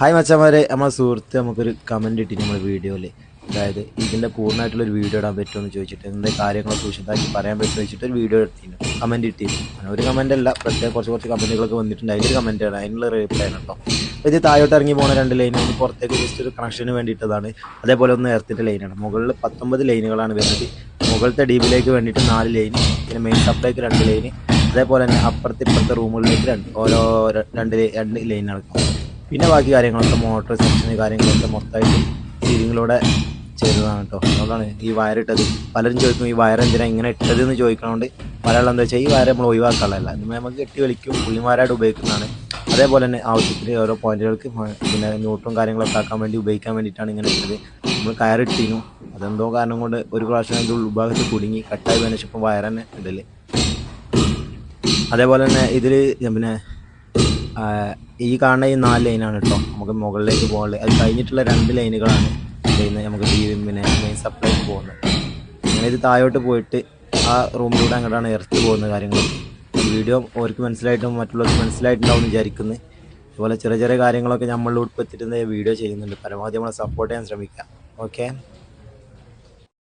Hi മച്ചന്മാരെ, നമ്മളെ സുഹൃത്ത് നമുക്കൊരു കമൻറ്റ് ഇട്ടിട്ട് നമ്മുടെ വീഡിയോയിൽ, അതായത് ഇതിൻ്റെ പൂർണ്ണമായിട്ടുള്ളൊരു വീഡിയോ ഇടാൻ പറ്റുമോ എന്ന് ചോദിച്ചിട്ട് എന്തെങ്കിലും കാര്യങ്ങളൊക്കെ വിശദമാക്കി പറയാൻ പറ്റുമോ ചോദിച്ചിട്ട് ഒരു വീഡിയോ എടുത്തിരുന്നു, കമൻറ്റ് ഇട്ടിരുന്നു. അങ്ങനെ ഒരു കമൻ്റ് അല്ല, പ്രത്യേകം കുറച്ച് കമൻറ്റുകളൊക്കെ വന്നിട്ടുണ്ട്. അതിലൊരു കമൻറ്റാണ്, അതിനുള്ള റിപ്ലൈ ആണ് കേട്ടോ. ഇത് താഴോട്ട് ഇറങ്ങി പോകുന്ന 2 ലൈൻ ഒന്ന് പുറത്തേക്ക് ജസ്റ്റ് ഒരു കണക്ഷന് വേണ്ടിയിട്ടതാണ്. അതേപോലെ ഒന്ന് എർത്തിൻ്റെ ലൈനാണ്. മുകളിൽ 19 ലൈനുകളാണ് വരുന്നത്. മുകളിലത്തെ ഡീപിലേക്ക് വേണ്ടിയിട്ട് 4 ലൈൻ, പിന്നെ മെയിൻ സപ്ലൈക്ക് 2 ലൈൻ, അതേപോലെ തന്നെ ഇപ്പുറത്തെ റൂമുകളിലേക്ക് ഓരോ 2 ലൈൻ നടക്കും. പിന്നെ ബാക്കി കാര്യങ്ങളൊക്കെ മോട്ടോർ സെക്ഷന് കാര്യങ്ങളൊക്കെ മൊത്തമായിട്ട് സീലിങ്ങിലൂടെ ചെയ്തതാണ് കേട്ടോ. അതുകൊണ്ടാണ് ഈ വയറിട്ടത്. പലരും ചോദിക്കും ഈ വയർ എന്തിനാണ് ഇങ്ങനെ ഇട്ടത് എന്ന് ചോദിക്കണോണ്ട് പലയാളും എന്താ വെച്ചാൽ ഈ വയർ നമ്മൾ ഒഴിവാക്കാനുള്ളതല്ല, ഇത് നമുക്ക് കെട്ടി വലിക്കും, പുള്ളിമാരായിട്ട് ഉപയോഗിക്കുന്നതാണ്. അതേപോലെ തന്നെ ആവശ്യത്തിന് ഓരോ പോയിന്റുകൾക്ക് പിന്നെ ന്യൂട്രും കാര്യങ്ങളൊക്കെ ആക്കാൻ വേണ്ടി ഉപയോഗിക്കാൻ വേണ്ടിയിട്ടാണ് ഇങ്ങനെ ഇട്ടത്. നമ്മൾ കയറിട്ടിരുന്നു, അതെന്തോ കാരണം കൊണ്ട് ഒരു പ്രാവശ്യം അതിൻ്റെ ഉൾഭാഗത്ത് കുടുങ്ങി കട്ടായി വേനശം ഇപ്പം വയർ തന്നെ ഇടല്. അതേപോലെ തന്നെ ഇതിൽ പിന്നെ ഈ കാണുന്ന ഈ 4 ലൈനാണ് കേട്ടോ നമുക്ക് മുകളിലേക്ക് പോകാനുള്ളത്. അത് കഴിഞ്ഞിട്ടുള്ള 2 ലൈനുകളാണ് ചെയ്യുന്നത് നമുക്ക് പിന്നെ മെയിൻ സപ്ലൈക്ക് പോകുന്നത്. അങ്ങനെ ഇത് താഴോട്ട് പോയിട്ട് ആ റൂമിലൂടെ അങ്ങോട്ടാണ് എർത്ത് പോകുന്ന കാര്യങ്ങൾ. വീഡിയോ അവർക്ക് മനസ്സിലായിട്ടും മറ്റുള്ളവർക്ക് മനസ്സിലായിട്ടുണ്ടാവും വിചാരിക്കുന്നത്. അതുപോലെ ചെറിയ ചെറിയ കാര്യങ്ങളൊക്കെ നമ്മളിൽ ഉൾപ്പെടുത്തിയിട്ട് വീഡിയോ ചെയ്യുന്നുണ്ട്. പരമാവധി നമ്മളെ സപ്പോർട്ട് ചെയ്യാൻ ശ്രമിക്കാം. ഓക്കെ.